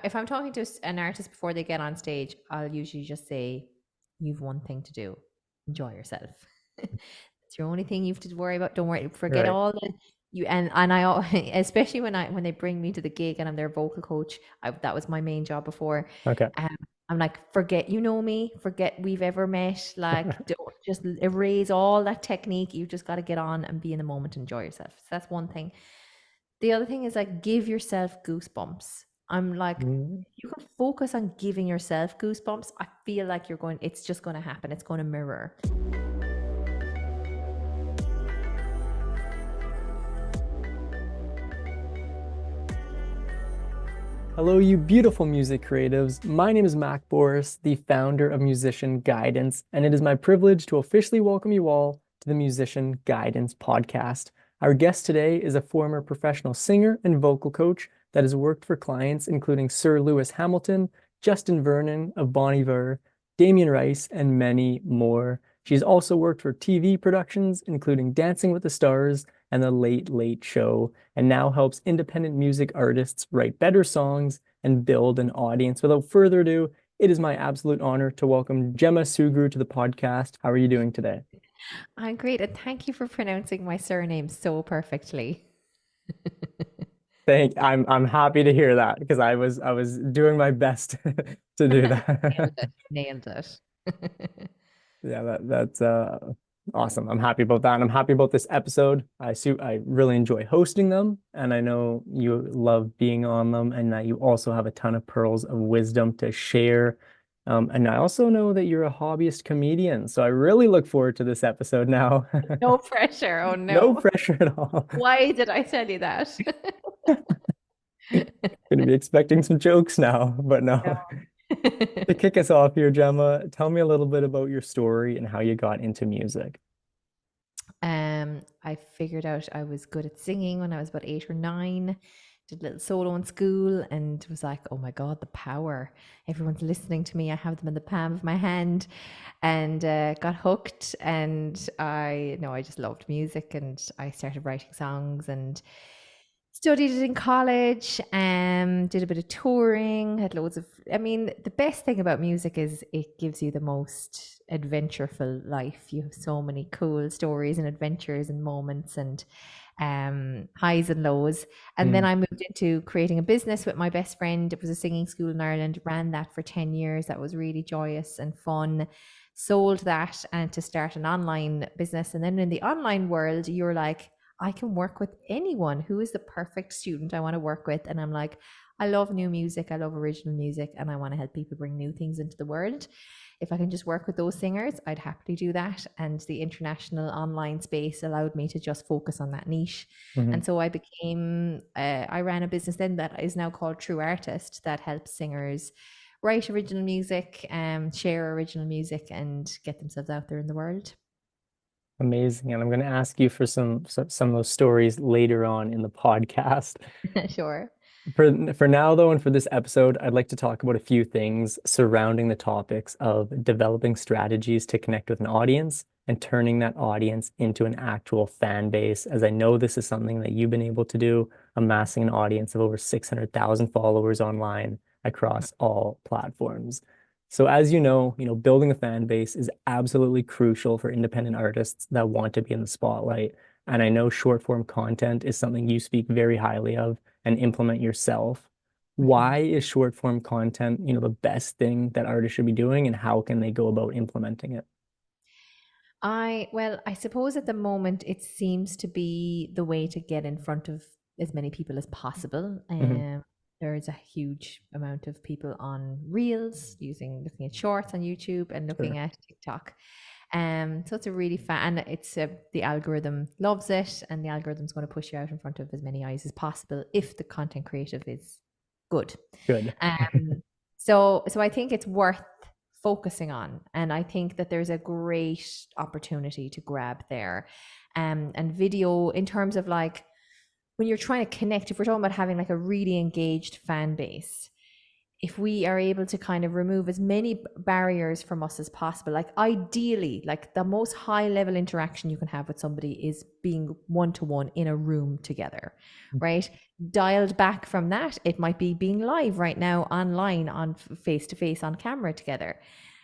If I'm talking to an artist before they get on stage, I'll usually just say, you've one thing to do. Enjoy yourself. It's your only thing you have to worry about. Don't worry. Forget Right. all the you and I especially when they bring me to the gig and I'm their vocal coach. That was my main job before. Okay. Um, I'm like, forget you know me, forget we've ever met. Like, don't just erase all that technique. You've just got to get on and be in the moment, and enjoy yourself. So that's one thing. The other thing is like give yourself goosebumps. I'm like, Mm. you can focus on giving yourself goosebumps. I feel like it's just going to happen. It's going to mirror. Hello, you beautiful music creatives. My name is Mac Boris, the founder of Musician Guidance, and it is my privilege to officially welcome you all to the Musician Guidance podcast. Our guest today is a former professional singer and vocal coach that has worked for clients including Sir Lewis Hamilton, Justin Vernon of Bon Iver, Damien Rice, and many more. She's also worked for TV productions, including Dancing with the Stars and The Late Late Show, and now helps independent music artists write better songs and build an audience. Without further ado, it is my absolute honor to welcome Gemma Sugrue to the podcast. How are you doing today? I'm great, and thank you for pronouncing my surname so perfectly. I'm happy to hear that because I was doing my best to do Nailed that. it. Nailed it. Yeah, that's awesome. I'm happy about that. And I'm happy about this episode. I really enjoy hosting them, and I know you love being on them, and that you also have a ton of pearls of wisdom to share. And I also know that you're a hobbyist comedian, so I really look forward to this episode now. No pressure. Oh No no. pressure at all. Why did I tell you that? Gonna be expecting some jokes now, but No. no. To kick us off here, Gemma, tell me a little bit about your story and how you got into music. I figured out I was good at singing when I was about 8 or 9. Did a little solo in school and was like, oh my God, the power. Everyone's listening to me. I have them in the palm of my hand, and got hooked. And I just loved music, and I started writing songs and studied it in college, did a bit of touring, had loads of, I mean, the best thing about music is it gives you the most adventureful life. You have so many cool stories and adventures and moments and highs and lows. And then Mm. I moved into creating a business with my best friend. It was a singing school in Ireland, ran that for 10 years. That was really joyous and fun. Sold that and to start an online business. And then in the online world, you're like, I can work with anyone. Who is the perfect student I want to work with? And I'm like, I love new music. I love original music. And I want to help people bring new things into the world. If I can just work with those singers, I'd happily do that. And the international online space allowed me to just focus on that niche. Mhm. And so I ran a business then that is now called True Artist that helps singers write original music, share original music, and get themselves out there in the world. Amazing. And I'm going to ask you for some of those stories later on in the podcast. Sure. For now, though, and for this episode, I'd like to talk about a few things surrounding the topics of developing strategies to connect with an audience and turning that audience into an actual fan base, as I know this is something that you've been able to do, amassing an audience of over 600,000 followers online across all platforms. So as building a fan base is absolutely crucial for independent artists that want to be in the spotlight. And I know short form content is something you speak very highly of and implement yourself. Why Mhm. is short form content, the best thing that artists should be doing, and how can they go about implementing it? Well, I suppose at the moment it seems to be the way to get in front of as many people as possible. Hmm. There is a huge amount of people on Reels looking at shorts on YouTube and looking Sure. at TikTok. So it's a really fun, and the algorithm loves it, and the algorithm's going to push you out in front of as many eyes as possible if the content creative is good. Good. Um, so I think it's worth focusing on, and I think that there's a great opportunity to grab there. And video in terms of like when you're trying to connect, if we're talking about having like a really engaged fan base, if we are able to kind of remove as many barriers from us as possible, like ideally, like the most high level interaction you can have with somebody is being one to one in a room together, right? Dialed back from that, it might be being live right now online, on face to face on camera together.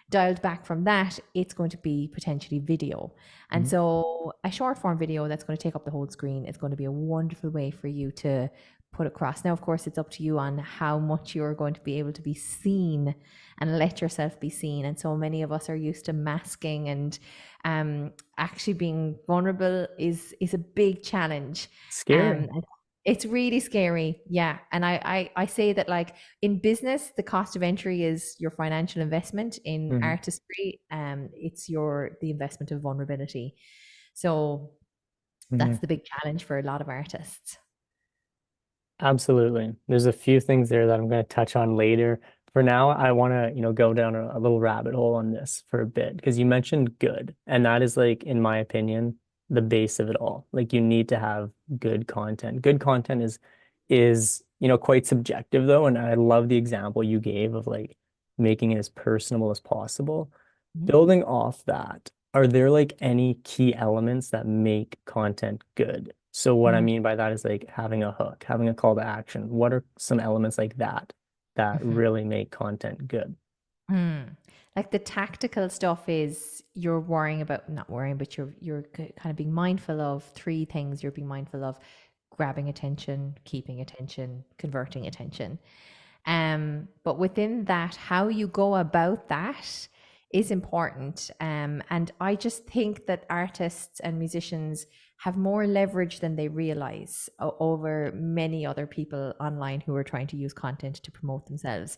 Dialed back from that, it's going to be potentially video. And Mhm. so a short form video that's going to take up the whole screen is going to be a wonderful way for you to put across. Now, of course, it's up to you on how much you're going to be able to be seen and let yourself be seen. And so many of us are used to masking, and actually being vulnerable is a big challenge. Scary. It's really scary, yeah. And I say that, like, in business, the cost of entry is your financial investment. In Mhm. artistry, it's the investment of vulnerability. So that's Mhm. the big challenge for a lot of artists. Absolutely. There's a few things there that I'm going to touch on later. For now, I want to, go down a little rabbit hole on this for a bit because you mentioned good, and that is like, in my opinion, the base of it all. Like you need to have good content. Good content is, quite subjective though, and I love the example you gave of like making it as personable as possible. Mhm. Building off that, are there like any key elements that make content good? So what I Mhm. mean by that is like having a hook, having a call to action. What are some elements like that that Mhm. really make content good? Mm. Like the tactical stuff is you're worrying about, not worrying, but you're kind of being mindful of three things. You're being mindful of grabbing attention, keeping attention, converting attention. But within that, how you go about that is important. And I just think that artists and musicians have more leverage than they realize over many other people online who are trying to use content to promote themselves,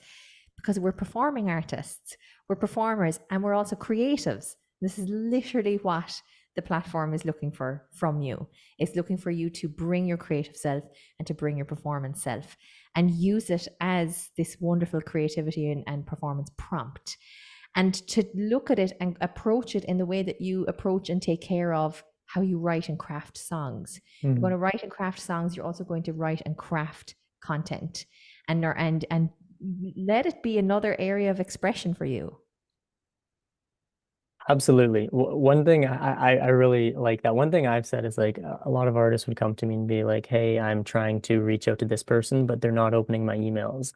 because we're performing artists, we're performers, and we're also creatives. This is literally what the platform is looking for from you. It's looking for you to bring your creative self and to bring your performance self and use it as this wonderful creativity and performance prompt. And to look at it and approach it in the way that you approach and take care of how you write and craft songs. You're going Mhm. to write and craft songs. You're also going to write and craft content, and let it be another area of expression for you. Absolutely. One thing I really like that. One thing I've said is like a lot of artists would come to me and be like, "Hey, I'm trying to reach out to this person, but they're not opening my emails."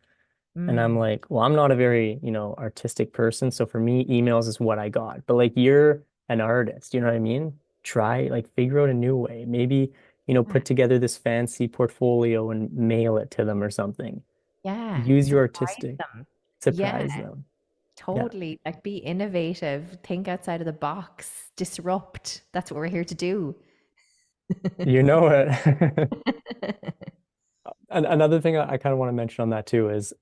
And I'm Mm, like, well, I'm not a very, artistic person. So for me, emails is what I got. But like you're an artist, you know what I mean? Try like figure out a new way. Maybe, yeah, put together this fancy portfolio and mail it to them or something. yeah, Use your surprise artistic, them. Yeah, surprise them. Yeah. totally. Like, be innovative, think outside of the box, disrupt. That's what we're here to do. You know it. Another thing I kind of want to mention on that too is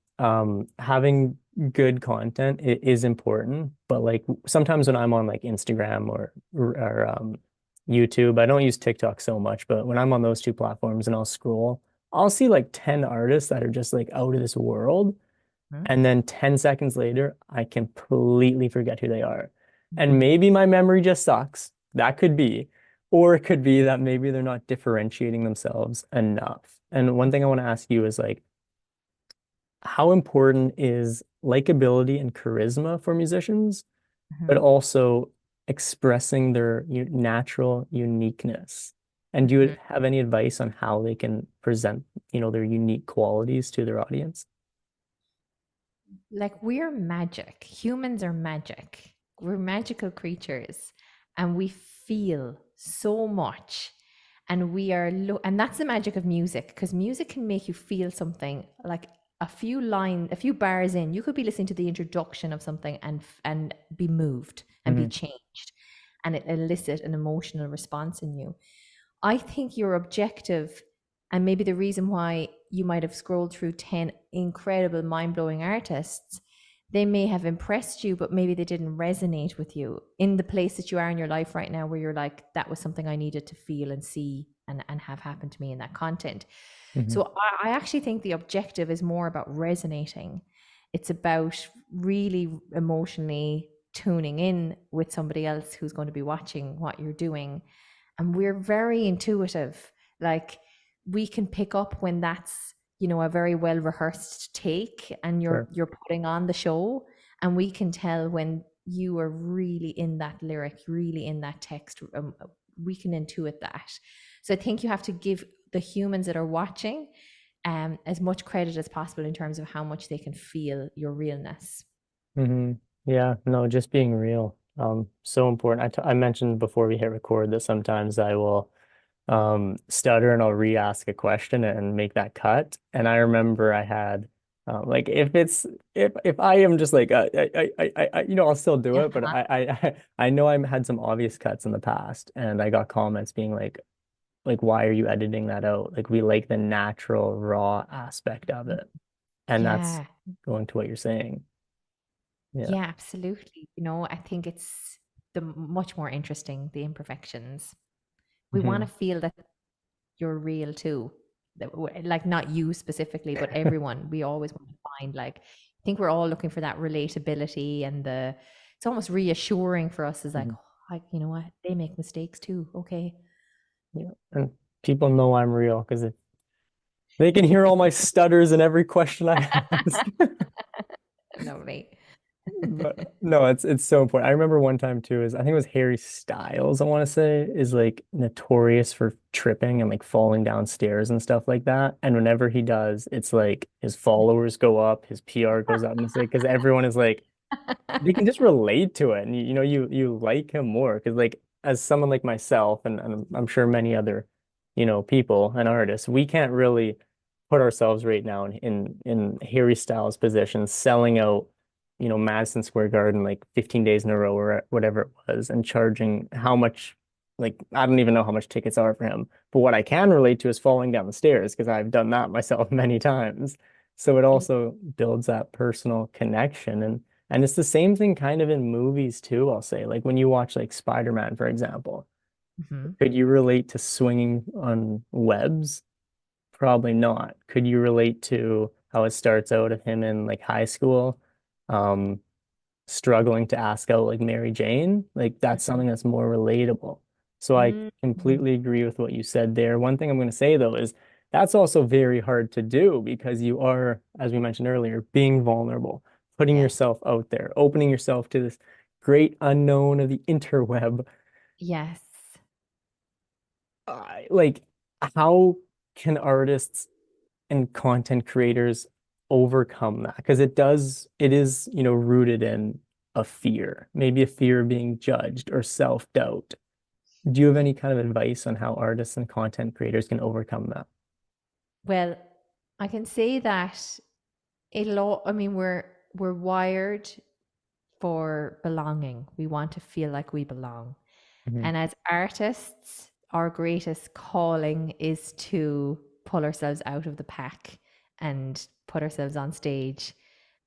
having good content is important, but like sometimes when I'm on like Instagram or YouTube, I don't use TikTok so much, but when I'm on those two platforms and I'll scroll, I'll see like 10 artists that are just like out of this world. And then 10 seconds later, I completely forget who they are. And Mhm. maybe my memory just sucks. That could be. Or it could be that maybe they're not differentiating themselves enough. And one thing I want to ask you is like, how important is likability and charisma for musicians, but Mhm. also expressing their natural uniqueness? And do you Mhm. have any advice on how they can present, their unique qualities to their audience? Like, we're magic. Humans are magic. We're magical creatures, and we feel so much. And and that's the magic of music, because music can make you feel something. Like, a few bars in, you could be listening to the introduction of something and be moved and be Mhm. changed, and it elicit an emotional response in you. I think your objective, and maybe the reason why you might have scrolled through 10 incredible, mind blowing artists, they may have impressed you, but maybe they didn't resonate with you in the place that you are in your life right now, where you're like, that was something I needed to feel and see and have happen to me in that content. Mhm. So I actually think the objective is more about resonating. It's about really emotionally tuning in with somebody else who's going to be watching what you're doing, and we're very intuitive. Like, we can pick up when that's a very well rehearsed take, and Sure. you're putting on the show, and we can tell when you are really in that lyric, really in that text. We can intuit that. So I think you have to give the humans that are watching as much credit as possible in terms of how much they can feel your realness. Hmm. Yeah, no, just being real. So important. I mentioned before we hit record that sometimes I will stutter and I'll re-ask a question and make that cut. And I remember I had like if I am just like I'll still do it, but Uh-huh. I know I had some obvious cuts in the past, and I got comments being like why are you editing that out? Like we like the natural raw aspect of it, and that's Yeah. going to what you're saying. Yeah. Yeah, absolutely. I think it's the much more interesting, the imperfections. We want to Hmm. feel that you're real too. Like not you specifically, but everyone. We always want to find like I think we're all looking for that relatability, and it's almost reassuring for us is like, Hmm. oh, you know what? They make mistakes too. Okay. Yeah. And people know I'm real because if they can hear all my stutters and every question I ask. Lovely. But no, it's so important. I remember one time too, is I think it was Harry Styles, I want to say, is like notorious for tripping and like falling downstairs and stuff like that. And whenever he does, it's like his followers go up, his PR goes up, and it's like because everyone is like they can just relate to it, and you like him more because like as someone like myself and I'm sure many other people and artists, we can't really put ourselves right now in Harry Styles' position, selling out Madison Square Garden like 15 days in a row or whatever it was, and charging how much, like I don't even know how much tickets are for him, but what I can relate to is falling down the stairs because I've done that myself many times. So it also builds that personal connection, and it's the same thing kind of in movies too, I'll say. Like when you watch like Spider-Man, for example, Hmm. could you relate to swinging on webs? Probably not. Could you relate to how it starts out of him in like high school, um, struggling to ask out like Mary Jane? Like that's something that's more relatable. So I Hmm. completely agree with what you said there. One thing I'm going to say though is that's also very hard to do because you are, as we mentioned earlier, being vulnerable, putting Yes. yourself out there, opening yourself to this great unknown of the interweb. Yes. Like, how can artists and content creators overcome that? Because it is, rooted in a fear, maybe a fear of being judged or self-doubt. Do you have any kind of advice on how artists and content creators can overcome that? Well, I can say that I mean, we're wired for belonging. We want to feel like we belong. Hmm. And as artists, our greatest calling is to pull ourselves out of the pack and put ourselves on stage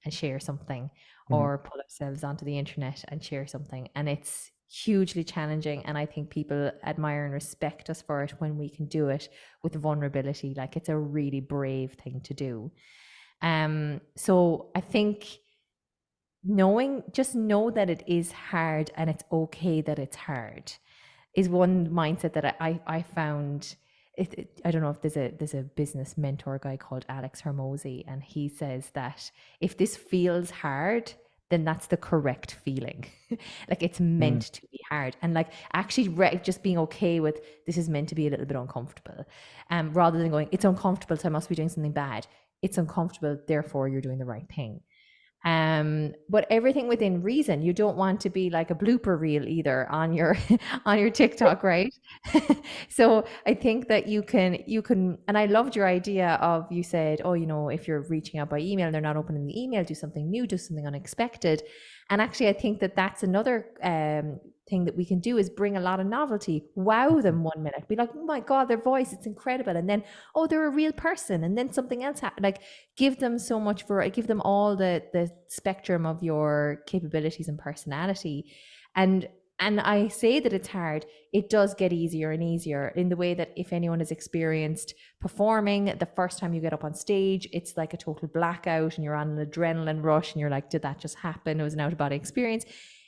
and share something, Hmm. or pull ourselves onto the internet and share something. And it's hugely challenging. And I think people admire and respect us for it when we can do it with vulnerability. Like it's a really brave thing to do. So I think just know that it is hard and it's okay that it's hard is one mindset that I found. I don't know if there's a business mentor guy called Alex Hermosi, and he says that if this feels hard, then that's the correct feeling. Like it's meant Hmm. to be hard, and like actually just being okay with this is meant to be a little bit uncomfortable, rather than going it's uncomfortable, so I must be doing something bad. It's uncomfortable, therefore you're doing the right thing. But everything within reason. You don't want to be like a blooper reel either on your on your TikTok, right? So I think that you can, and I loved your idea of you said, oh, if you're reaching out by email and they're not opening the email, do something new, do something unexpected. And actually, I think that that's another thing that we can do is bring a lot of novelty, wow them 1 minute, be like, oh my god, their voice, it's incredible, and then oh, they're a real person, and then something else like give them so much give them all the spectrum of your capabilities and personality. And I say that it's hard, it does get easier and easier in the way that if anyone has experienced performing, the first time you get up on stage, it's like a total blackout and you're on an adrenaline rush and you're like, did that just happen? It was an out of body experience.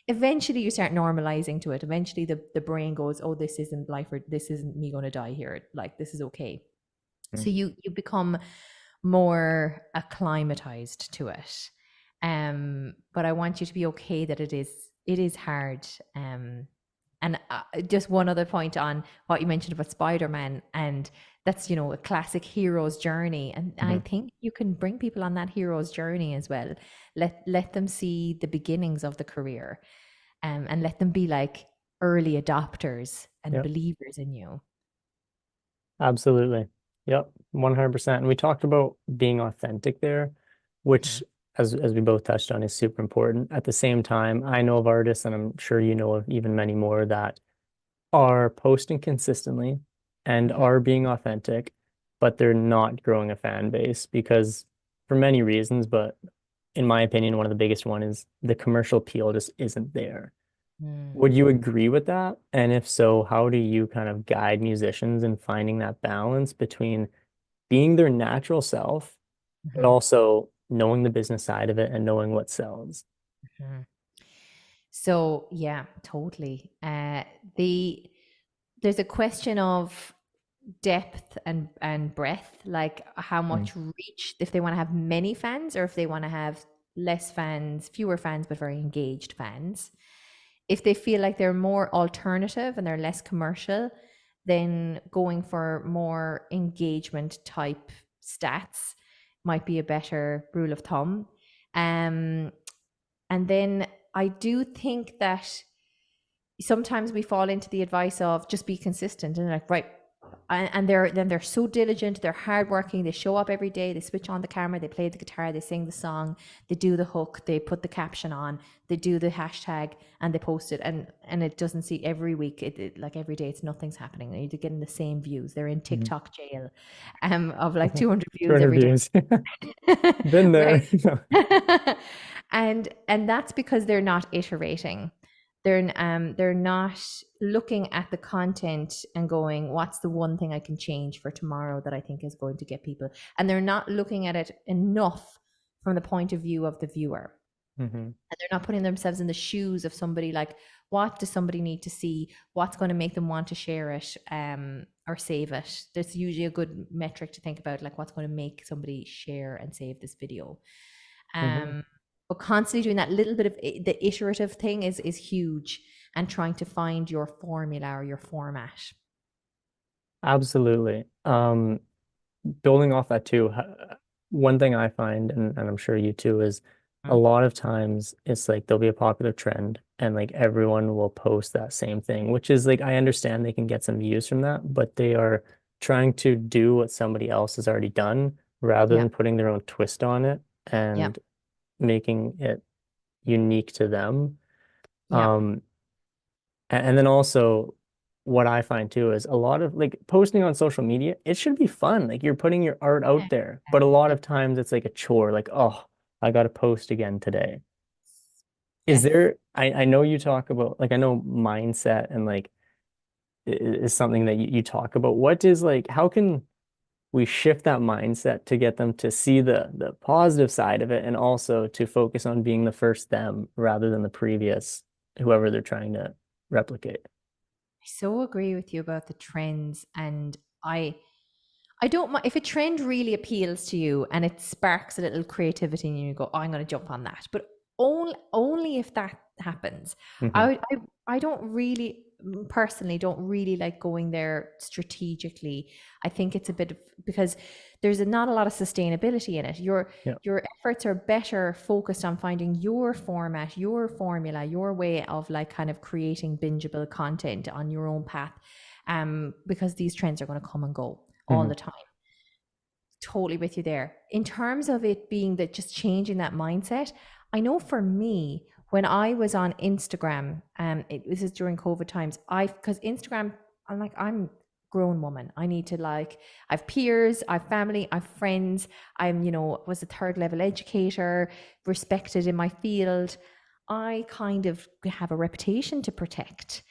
Eventually you start normalizing to it. Eventually the brain goes, oh, this isn't life, or this isn't me going to die here. Like this is okay. So you become more acclimatized to it. But I want you to be okay that it is hard. And just one other point on what you mentioned about Spider-Man, and that's, a classic hero's journey. And I Mhm. think you can bring people on that hero's journey as well. Let them see the beginnings of the career, and let them be like early adopters and Yep, believers in you. absolutely. Yep, 100%. And we talked about being authentic there, which, Mhm. as we both touched on, is super important. At the same time, I know of artists, and I'm sure you know of even many more, that are posting consistently and Mhm. are being authentic, but they're not growing a fan base because for many reasons, but in my opinion, one of the biggest one is the commercial appeal just isn't there. Mm. Would you agree with that? And if so, how do you kind of guide musicians in finding that balance between being their natural self, but Mhm. also knowing the business side of it and knowing what sells? Mhm. So yeah, totally. The There's a question of depth and breadth, like how Mm. much reach, if they want to have many fans or if they want to have less fans, fewer fans, but very engaged fans. If they feel like they're more alternative and they're less commercial, then going for more engagement type stats might be a better rule of thumb. Um, and then I do think that sometimes we fall into the advice of just be consistent and like, right. And they're so diligent, they're hardworking, they show up every day, they switch on the camera, they play the guitar, they sing the song, they do the hook, they put the caption on, they do the hashtag, and they post it. And it doesn't see every week, like every day, it's nothing's happening. They're getting the same views. They're in Mhm. TikTok jail, of like 200 views 200 every day. views. Been Right. there. And that's because they're not iterating. They're not looking at the content and going, what's the one thing I can change for tomorrow that I think is going to get people? And they're not looking at it enough from the point of view of the viewer. Hmm. And they're not putting themselves in the shoes of somebody, like, what does somebody need to see? What's going to make them want to share it, or save it? That's usually a good metric to think about, like what's going to make somebody share and save this video. Hmm. um but constantly doing that little bit of the iterative thing is huge, and trying to find your formula or your format. Absolutely. Building off that too, one thing I find, and I'm sure you too, is a Mm. lot of times it's like there'll be a popular trend and like everyone will post that same thing, which is like I understand they can get some views from that, but they are trying to do what somebody else has already done rather Yeah, than putting their own twist on it yeah, and making it unique to them. yeah. Um, and then also, what I find too is a lot of like posting on social media, it should be fun. Like you're putting your art out there. But a lot Exactly. of times it's like a chore, like, oh, I got to post again today. Is Yes. there, I know you talk about, like, I know mindset and like is something that you talk about. What is like, how can we shift that mindset to get them to see the positive side of it and also to focus on being the first them rather than the previous, whoever they're trying to replicate? I so agree with you about the trends. And I don't mind if a trend really appeals to you and it sparks a little creativity and you go, oh, I'm going to jump on that. But only if that happens. Hmm. I don't really, personally, don't really like going there strategically. I think it's a bit of, because not a lot of sustainability in it. Yeah. Your efforts are better focused on finding your format, your formula, your way of like kind of creating bingeable content on your own path. Because these trends are going to come and go all Hmm. the time. Totally with you there. In terms of it being that just changing that mindset, I know for me, when I was on Instagram, this is during COVID times, because Instagram, I'm a grown woman. I need to like, I've peers, I've family, I've friends. I'm, was a third level educator, respected in my field. I kind of have a reputation to protect.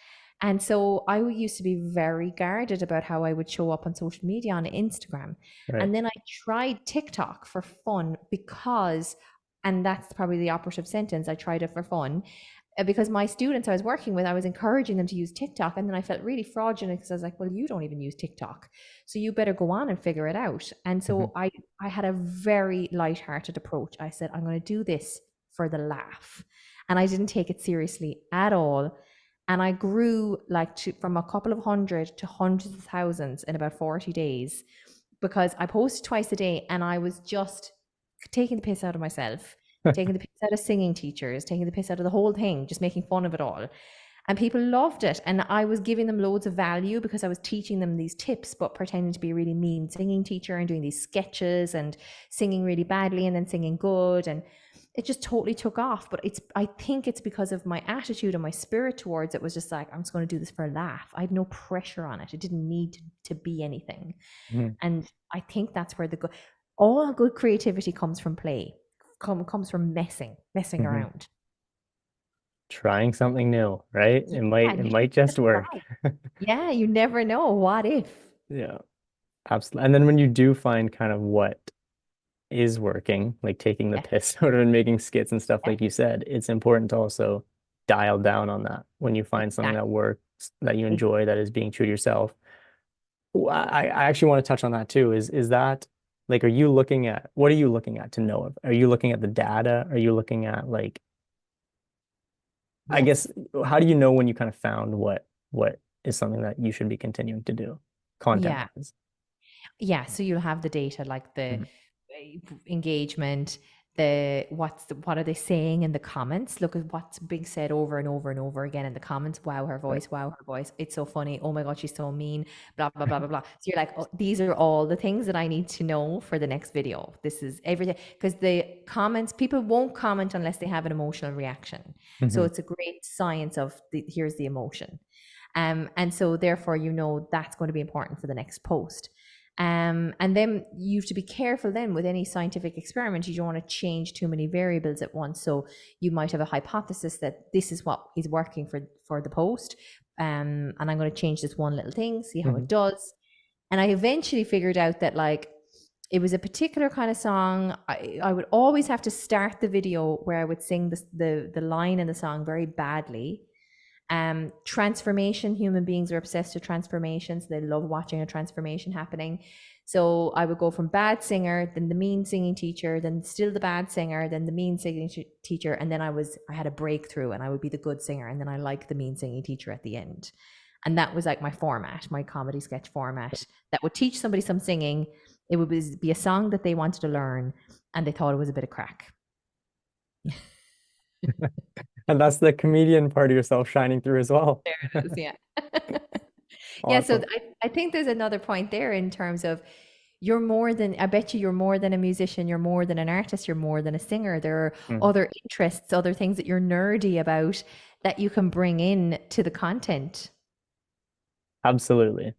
And so I used to be very guarded about how I would show up on social media on Instagram. Right. And then I tried TikTok for fun because, and that's probably the operative sentence, I tried it for fun because my students I was working with, I was encouraging them to use TikTok. And then I felt really fraudulent because I was like, well, you don't even use TikTok. So you better go on and figure it out. And Mhm. so I had a very lighthearted approach. I said, I'm going to do this for the laugh. And I didn't take it seriously at all. And I grew like from a couple of hundred to hundreds of thousands in about 40 days because I posted twice a day and I was just taking the piss out of myself, taking the piss out of singing teachers, taking the piss out of the whole thing, just making fun of it all. And people loved it. And I was giving them loads of value because I was teaching them these tips, but pretending to be a really mean singing teacher and doing these sketches and singing really badly and then singing good. And it just totally took off. But I think it's because of my attitude and my spirit towards it was just like, I'm just going to do this for a laugh. I had no pressure on it. It didn't need to be anything. Mhm. And I think that's where all good creativity comes from play, comes from messing Mhm. around. Trying something new, right? Yeah, It you might just just work. try. Yeah, you never know. What if? Yeah, absolutely. And then when you do find kind of what is working, like taking the Yeah, piss out of and making skits and stuff, yeah, like you said, it's important to also dial down on that when you find something exactly. that works, that you enjoy, that is being true to yourself. I actually want to touch on that too. Is that like, are you looking at, what are you looking at to know of? Are you looking at the data? Are you looking at like, I guess, Yes. how do you know when you kind of found what is something that you should be continuing to do content Yeah. wise? Yeah, so you'll have the data like the Mhm. engagement, what are they saying in the comments? Look at what's being said over and over and over again in the comments. Wow, her Right. voice. Wow, her voice. It's so funny. Oh my God, she's so mean. Blah blah blah blah blah. So you're like, oh, these are all the things that I need to know for the next video. This is everything because the comments, people won't comment unless they have an emotional reaction. So Mhm. it's a great science of here's the emotion. And so therefore, that's going to be important for the next post. And then you have to be careful then with any scientific experiment. You don't want to change too many variables at once. So you might have a hypothesis that this is what is working for the post. And I'm going to change this one little thing, see how it Mhm. does. And I eventually figured out that like it was a particular kind of song. I would always have to start the video where I would sing the line in the song very badly. Transformation, human beings are obsessed with transformations. They love watching a transformation happening. So I would go from bad singer, then the mean singing teacher, then still the bad singer, then the mean singing teacher, and then I had a breakthrough and I would be the good singer, and then I like the mean singing teacher at the end. And that was like my format, my comedy sketch format that would teach somebody some singing. It would be a song that they wanted to learn and they thought it was a bit of crack. And that's the comedian part of yourself shining through as well. There it is, yeah. Yeah, so Awesome. I think there's another point there in terms of I bet you're more than a musician, you're more than an artist, you're more than a singer. There are Mhm. other interests, other things that you're nerdy about that you can bring in to the content. Absolutely.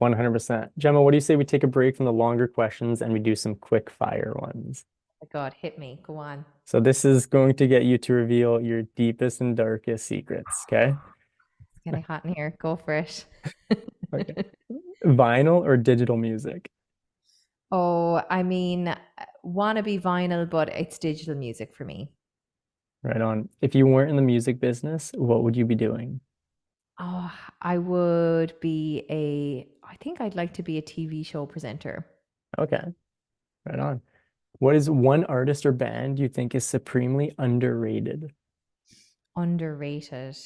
100%. Gemma, what do you say we take a break from the longer questions and we do some quick fire ones? Oh God, hit me. Go on. So this is going to get you to reveal your deepest and darkest secrets, okay? It's getting hot in here. Go for it. Okay. Vinyl or digital music? Oh, I mean, wanna be vinyl, but it's digital music for me. Right on. If you weren't in the music business, what would you be doing? Oh, I think I'd like to be a TV show presenter. Okay, right on. What is one artist or band you think is supremely underrated? Underrated.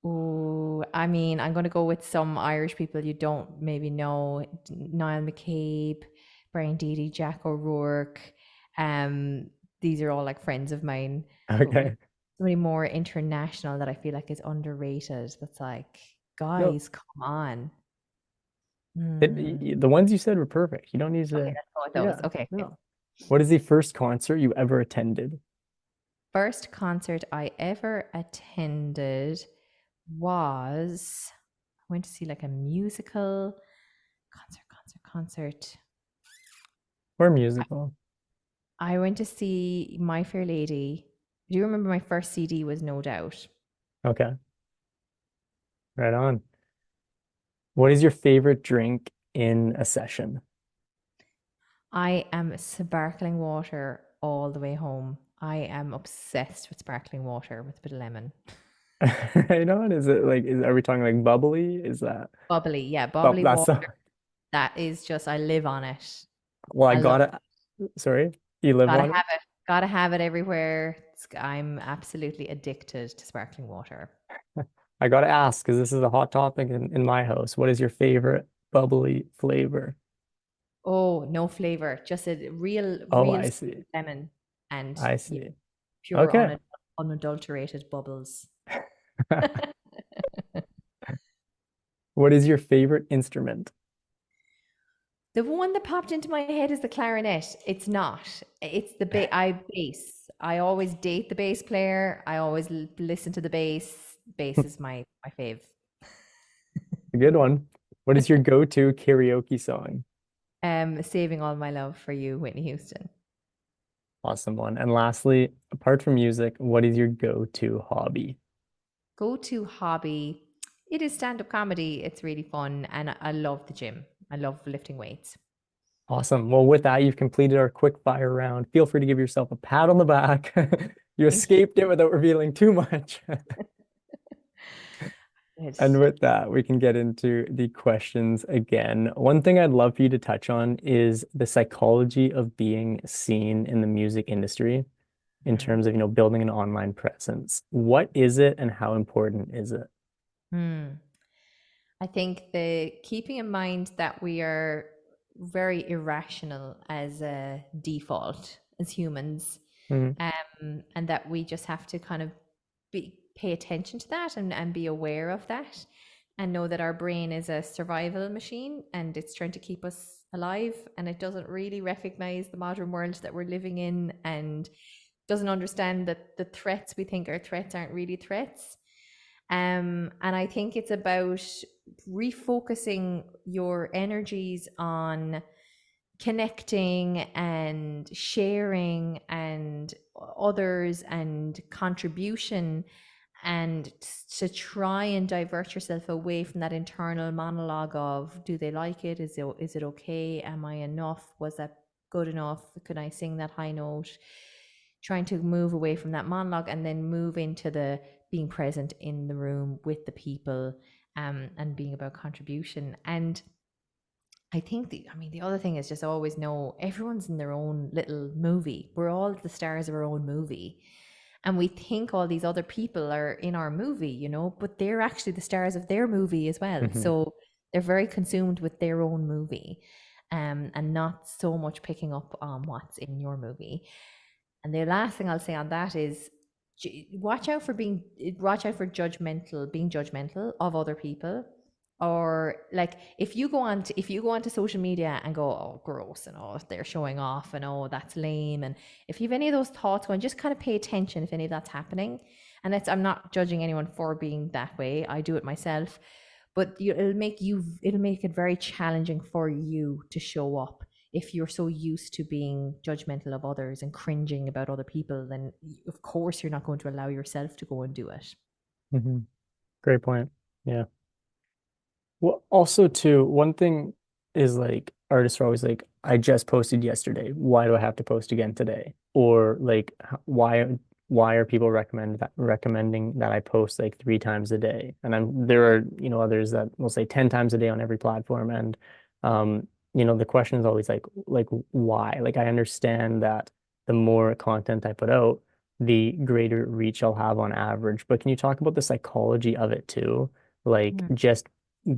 Oh, I mean, I'm going to go with some Irish people you don't maybe know. Niall McCabe, Brian Deedy, Jack O'Rourke. Um, these are all like friends of mine. But Okay. somebody more international that I feel like is underrated. That's like, No, guys, come on. Hmm. the ones you said were perfect. You don't need Okay, to, let's go with yeah, those. Okay, okay. no. What is the first concert you ever attended? First concert I ever attended was I went to see like a musical concert. Or I, musical? I went to see My Fair Lady. I do remember my first CD was No Doubt. Okay, right on. What is your favorite drink in a session? I am sparkling water all the way home. I am obsessed with sparkling water with a bit of lemon. You know what? Is it like, are we talking like bubbly? Is that, Bubbly, yeah, oh, bubbly that's water. so, That is just, I live on it. well, I I love gotta, sorry, you live Gotta on it? have it. Gotta have it everywhere. I'm absolutely addicted to sparkling water. I gotta ask, because this is a hot topic in my house. What is your favorite bubbly flavor? Oh, no flavor, just a real, Oh, real I see. lemon and I see. pure, Okay. unadulterated bubbles. What is your favorite instrument? The one that popped into my head is the clarinet. It's not. It's the bass. I always date the bass player. I always listen to the bass. Bass is my fave. A good one. What is your go-to karaoke song? Saving all my love for you, Whitney Houston. Awesome one. And lastly, apart from music, what is your go-to hobby? Go-to hobby. It is stand-up comedy. It's really fun, and I love the gym. I love lifting weights. Awesome. Well, with that, you've completed our quick fire round. Feel free to give yourself a pat on the back. You Thank you. escaped it without revealing too much. And It's, with that, we can get into the questions again. One thing I'd love for you to touch on is the psychology of being seen in the music industry in hmm. terms of, building an online presence. What is it and how important is it? Hmm. I think the keeping in mind that we are very irrational as a default as humans, Mhm. and that we just have to kind of pay attention to that and be aware of that and know that our brain is a survival machine and it's trying to keep us alive and it doesn't really recognize the modern world that we're living in and doesn't understand that the threats we think are threats aren't really threats. And I think it's about refocusing your energies on connecting and sharing and others and contribution and to try and divert yourself away from that internal monologue of do they like it, is it okay, am I enough, was that good enough, could I sing that high note, trying to move away from that monologue and then move into the being present in the room with the people, and being about contribution. And I think the other thing is just always know everyone's in their own little movie. We're all the stars of our own movie. And we think all these other people are in our movie, but they're actually the stars of their movie as well. Mhm. So they're very consumed with their own movie, and not so much picking up on what's in your movie. And the last thing I'll say on that is watch out for being judgmental of other people, or like if you go onto social media and go, oh gross, and oh they're showing off, and oh that's lame, and if you have any of those thoughts going, just kind of pay attention if any of that's happening. And I'm not judging anyone for being that way, I do it myself, but it'll make it very challenging for you to show up. If you're so used to being judgmental of others and cringing about other people, then of course you're not going to allow yourself to go and do it. Mhm. Great point. Yeah. Well, also too, one thing is like artists are always like, I just posted yesterday. Why do I have to post again today? Or like, why are people recommending that I post like 3 times a day? And there are, others that will say 10 times a day on every platform. And the question is always like why? Like I understand that the more content I put out, the greater reach I'll have on average. But can you talk about the psychology of it too? Like Mm. just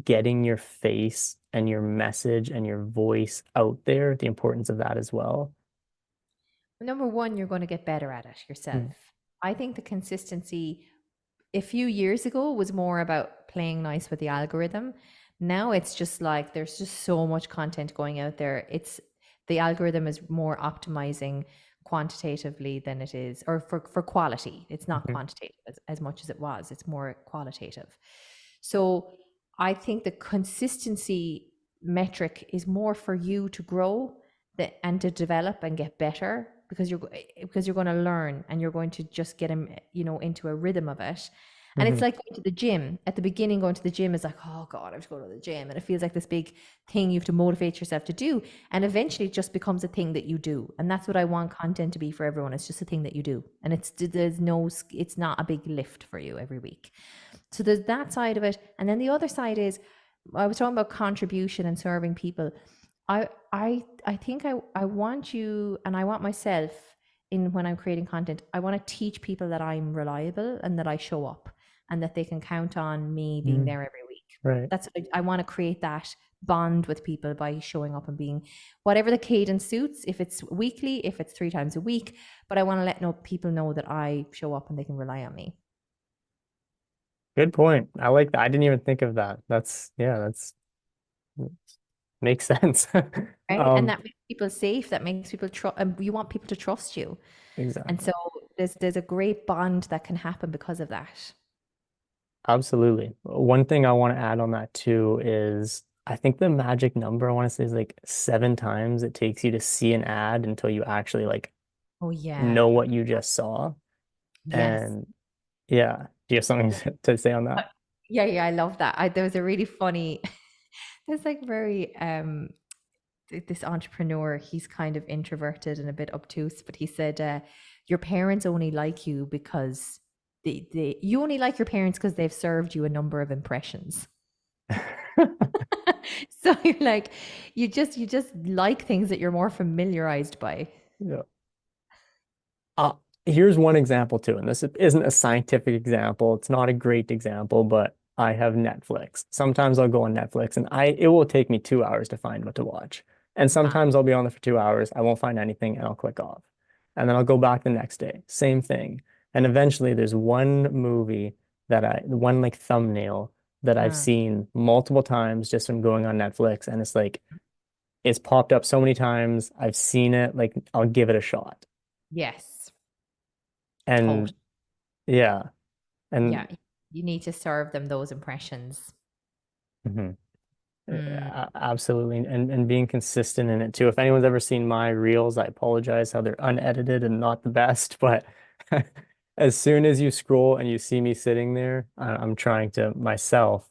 getting your face and your message and your voice out there, the importance of that as well. Number one, you're going to get better at it yourself. Mm. I think the consistency a few years ago was more about playing nice with the algorithm. Now it's just like there's just so much content going out there. It's the algorithm is more optimizing quantitatively than it is, or for quality. It's not Mhm. quantitative as much as it was. It's more qualitative. So I think the consistency metric is more for you to grow and to develop and get better, because you're going to learn and you're going to just get into a rhythm of it. And it's Hmm. like going to the gym. At the beginning, going to the gym is like, oh God, I have to go to the gym. And it feels like this big thing you have to motivate yourself to do. And eventually it just becomes a thing that you do. And that's what I want content to be for everyone. It's just a thing that you do. And it's not a big lift for you every week. So there's that side of it. And then the other side is, I was talking about contribution and serving people. I think I want you and I want myself in when I'm creating content, I want to teach people that I'm reliable and that I show up and that they can count on me being Mm, there every week. right. That's I want to create that bond with people by showing up and being whatever the cadence suits, if it's weekly, if it's 3 times a week, but I want to let people know that I show up and they can rely on me. Good point. I like that. I didn't even think of that. Makes sense. Right. And Um, that makes people safe, that makes people trust, and you want people to trust you. And exactly. so there's a great bond that can happen because of that. Absolutely. One thing I want to add on that too is I think the magic number I want to say is like 7 times it takes you to see an ad until you actually like Oh yeah. know what you just saw. Yes. And yeah, do you have something to say on Uh, that? yeah, yeah, I love that. There was a really funny there's like very this entrepreneur, he's kind of introverted and a bit obtuse, but he said your parents only like you because you only like your parents because they've served you a number of impressions. So you're like you just like things that you're more familiarized by. Yeah. Uh, Here's one example too, and this isn't a scientific example. It's not a great example, but I have Netflix. Sometimes I'll go on Netflix and it will take me 2 hours to find what to watch. And Uh-huh. sometimes I'll be on there for 2 hours, I won't find anything and I'll click off. And then I'll go back the next day, same thing. And eventually there's one movie one like thumbnail that I've Uh, seen multiple times just from going on Netflix. And it's like, it's popped up so many times. I've seen it, like I'll give it a shot. yes. And Totally. yeah. Yeah. And You need to serve them those impressions. mhm. Mm. Absolutely. And being consistent in it too. If anyone's ever seen my reels, I apologize how they're unedited and not the best, but as soon as you scroll and you see me sitting there, I'm trying to myself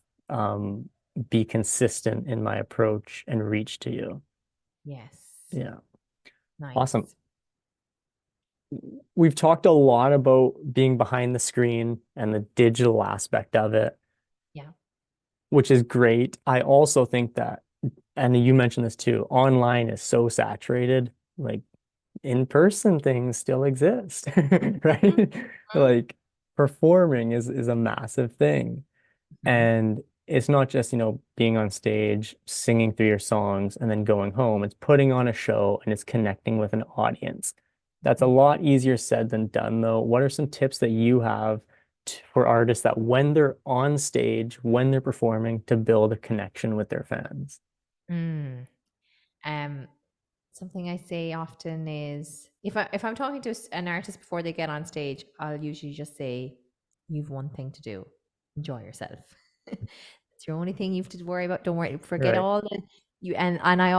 be consistent in my approach and reach to you. Yes. Yeah. Awesome. Nice. We've talked a lot about being behind the screen and the digital aspect of it, Yeah. which is great. I also think that, and you mentioned this too, online is so saturated, like in-person things still exist, right? Like performing is a massive thing. Mm-hmm. And it's not just, being on stage, singing through your songs, and then going home. It's putting on a show and it's connecting with an audience. That's a lot easier said than done, though. What are some tips that you have for artists that when they're on stage, when they're performing, to build a connection with their fans? Mm. Um, Something I say often is if I'm talking to an artist before they get on stage, I'll usually just say, "You've one thing to do: enjoy yourself." It's your only thing you have to worry about. Don't worry, forget Right. all the you and I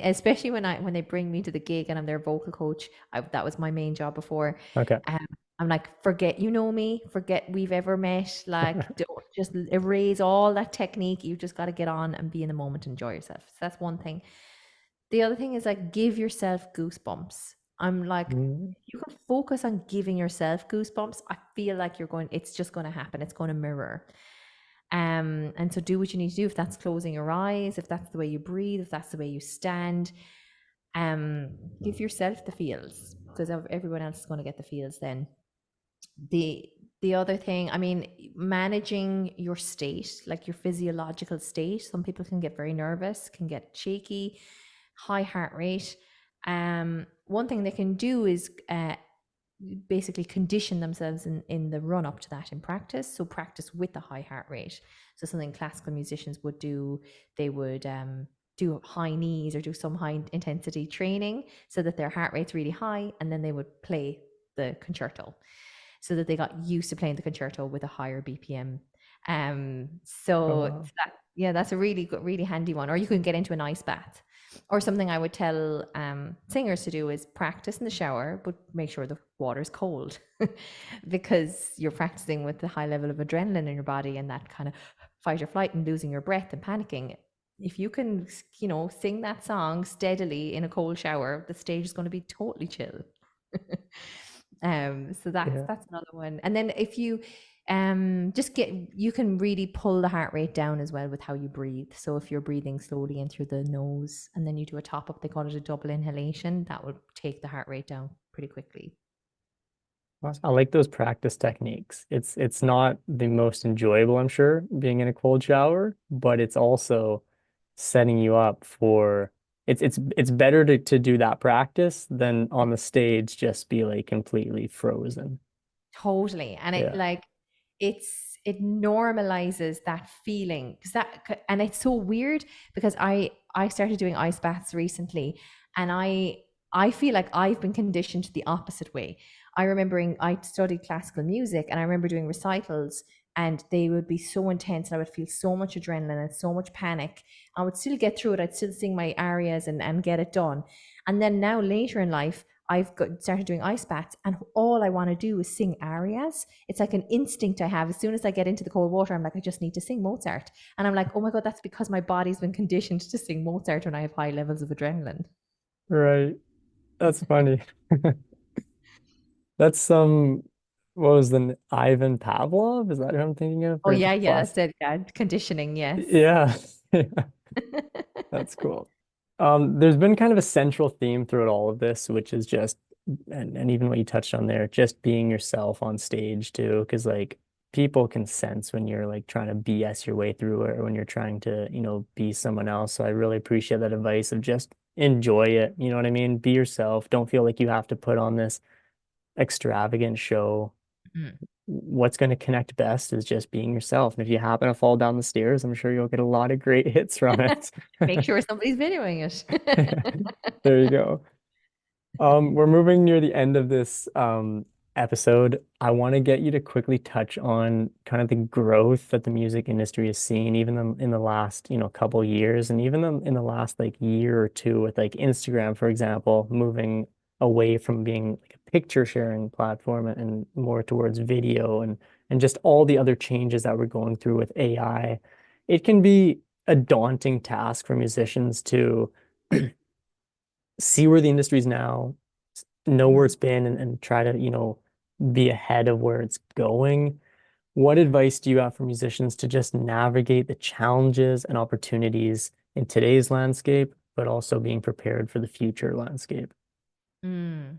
especially when they bring me to the gig and I'm their vocal coach. That was my main job before. Okay. Um, I'm like, forget you know me, forget we've ever met. Like, don't just erase all that technique. You just got to get on and be in the moment, and enjoy yourself. So that's one thing. The other thing is like give yourself goosebumps. I'm like, Mm, you can focus on giving yourself goosebumps. I feel like it's just going to happen. It's going to mirror. And so do what you need to do. If that's closing your eyes, if that's the way you breathe, if that's the way you stand, give yourself the feels because everyone else is going to get the feels then. The the other thing, I mean, managing your state, like your physiological state. Some people can get very nervous, can get shaky, high heart rate. One thing they can do is basically condition themselves in the run up to that in practice. So practice with the high heart rate. So something classical musicians would do, they would do high knees or do some high intensity training so that their heart rate's really high, and then they would play the concerto so that they got used to playing the concerto with a higher BPM. oh, So wow. Yeah, that's a really good, really handy one. Or you can get into an ice bath. Or something I would tell singers to do is practice in the shower, but make sure the water's cold because you're practicing with the high level of adrenaline in your body and that kind of fight or flight and losing your breath and panicking. If you can, sing that song steadily in a cold shower, the stage is going to be totally chill. So that's Yeah. that's another one. And then if you just get you can really pull the heart rate down as well with how you breathe. So if you're breathing slowly in through the nose and then you do a top up, they call it a double inhalation, that will take the heart rate down pretty quickly. I like those practice techniques. It's not the most enjoyable, I'm sure, being in a cold shower, but it's also setting you up for it's better to do that practice than on the stage just be like completely frozen. Totally. And it Yeah. like it normalizes that feeling because and it's so weird because I started doing ice baths recently and I feel like I've been conditioned to the opposite way. I studied classical music and I remember doing recitals and they would be so intense and I would feel so much adrenaline and so much panic. I would still get through it. I'd still sing my arias and get it done. And then now later in life, started doing ice baths, and all I want to do is sing arias. It's like an instinct I have. As soon as I get into the cold water, I'm like, I just need to sing Mozart. And I'm like, oh my God, that's because my body's been conditioned to sing Mozart when I have high levels of adrenaline. Right. That's funny. That's some what was the Ivan Pavlov? Is that who I'm thinking of? Oh, Or the yeah, yeah, class? that's it. Yeah, conditioning, yes. Yeah. That's cool. There's been kind of a central theme throughout all of this, which is just, and even what you touched on there, just being yourself on stage too, because like people can sense when you're like trying to BS your way through it or when you're trying to, be someone else. So I really appreciate that advice of just enjoy it. You know what I mean? Be yourself. Don't feel like you have to put on this extravagant show. Mm. What's going to connect best is just being yourself. And if you happen to fall down the stairs, I'm sure you'll get a lot of great hits from it. Make sure somebody's videoing it. There you go. We're moving near the end of this episode. I want to get you to quickly touch on kind of the growth that the music industry has seen, even in the last, couple years, and even in the last like year or two with like Instagram, for example, moving away from being like a picture sharing platform and more towards video and just all the other changes that we're going through with AI. It can be a daunting task for musicians to see where the industry's now, know where Mm. it's been, and try to, be ahead of where it's going. What advice do you have for musicians to just navigate the challenges and opportunities in today's landscape, but also being prepared for the future landscape? Mm.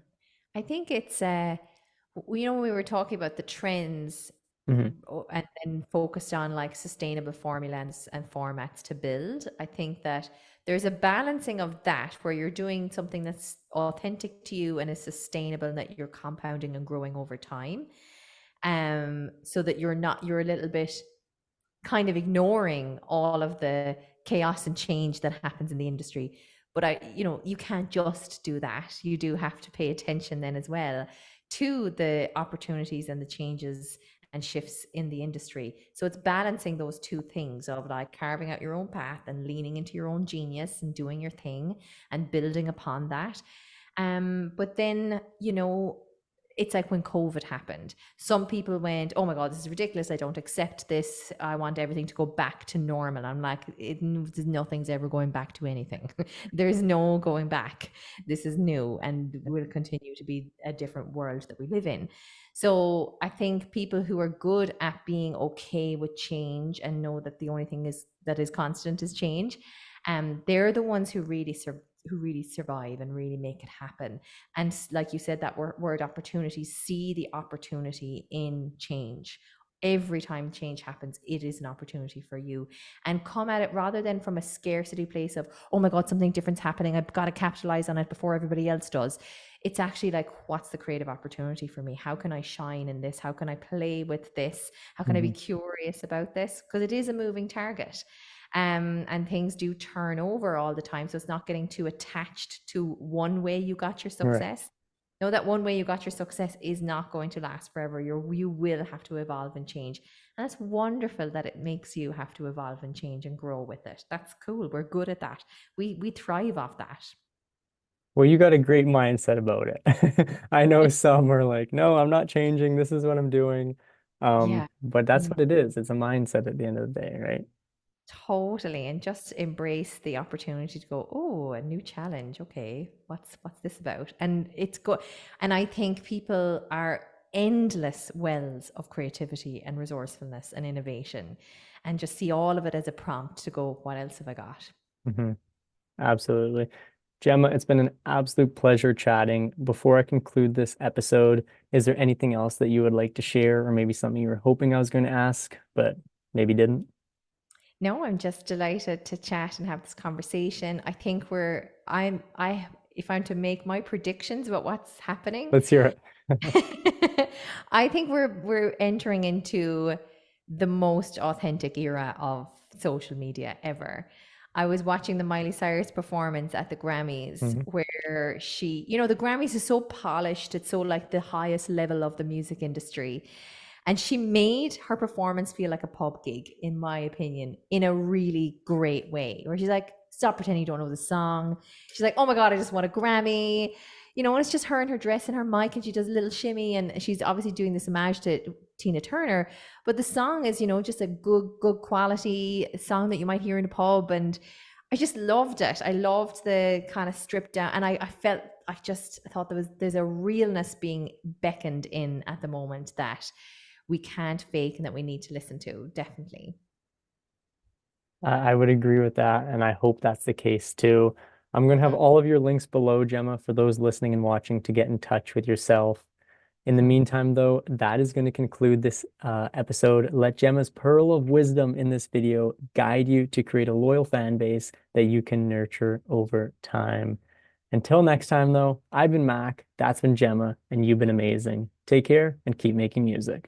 I think it's when we were talking about the trends Hmm. and then focused on like sustainable formulas and formats to build. I think that there's a balancing of that where you're doing something that's authentic to you and is sustainable and that you're compounding and growing over time. So that you're a little bit kind of ignoring all of the chaos and change that happens in the industry. But you can't just do that. You do have to pay attention then as well to the opportunities and the changes and shifts in the industry. So it's balancing those two things of like carving out your own path and leaning into your own genius and doing your thing and building upon that. But then, it's like when COVID happened. Some people went, "Oh my God, this is ridiculous. I don't accept this. I want everything to go back to normal." I'm like, nothing's ever going back to anything. There's no going back. This is new and will continue to be a different world that we live in. So I think people who are good at being okay with change and know that the only thing that is constant is change, they're the ones who really survive and really make it happen. And like you said, that word opportunity, see the opportunity in change. Every time change happens, it is an opportunity for you, and come at it rather than from a scarcity place of, oh my God, something different's happening, I've got to capitalize on it before everybody else does. It's actually like, what's the creative opportunity for me? How can I shine in this? How can I play with this? How can I be Hmm. curious about this? Because it is a moving target. And things do turn over all the time. So it's not getting too attached to one way you got your Right. success. Know that one way you got your success is not going to last forever. You will have to evolve and change. And it's wonderful that it makes you have to evolve and change and grow with it. That's cool. We're good at that. We thrive off that. Well, you got a great mindset about it. I know some are like, no, I'm not changing. This is what I'm doing. Yeah. But that's Mm. what it is. It's a mindset at the end of the day, right? Totally. And just embrace the opportunity to go, oh, a new challenge. Okay, what's this about? And it's good. And I think people are endless wells of creativity and resourcefulness and innovation, and just see all of it as a prompt to go, what else have I got? Hmm. Absolutely. Gemma, it's been an absolute pleasure chatting. Before I conclude this episode, is there anything else that you would like to share, or maybe something you were hoping I was going to ask, but maybe didn't? No, I'm just delighted to chat and have this conversation. I think if I'm to make my predictions about what's happening, Let's hear it. I think we're entering into the most authentic era of social media ever. I was watching the Miley Cyrus performance at the Grammys Mhm. where the Grammys is so polished, it's so like the highest level of the music industry. And she made her performance feel like a pub gig, in my opinion, in a really great way. Where she's like, stop pretending you don't know the song. She's like, oh my God, I just won a Grammy. And it's just her and her dress and her mic, and she does a little shimmy, and she's obviously doing this homage to Tina Turner. But the song is, just a good quality song that you might hear in a pub. And I just loved it. I loved the kind of stripped down, and I thought there's a realness being beckoned in at the moment that we can't fake and that we need to listen to, definitely. I would agree with that, and I hope that's the case too. I'm going to have all of your links below, Gemma, for those listening and watching to get in touch with yourself. In the Mm-hmm. meantime, though, that is going to conclude this episode. Let Gemma's pearl of wisdom in this video guide you to create a loyal fan base that you can nurture over time. Until next time, though, I've been Mac, that's been Gemma, and you've been amazing. Take care and keep making music.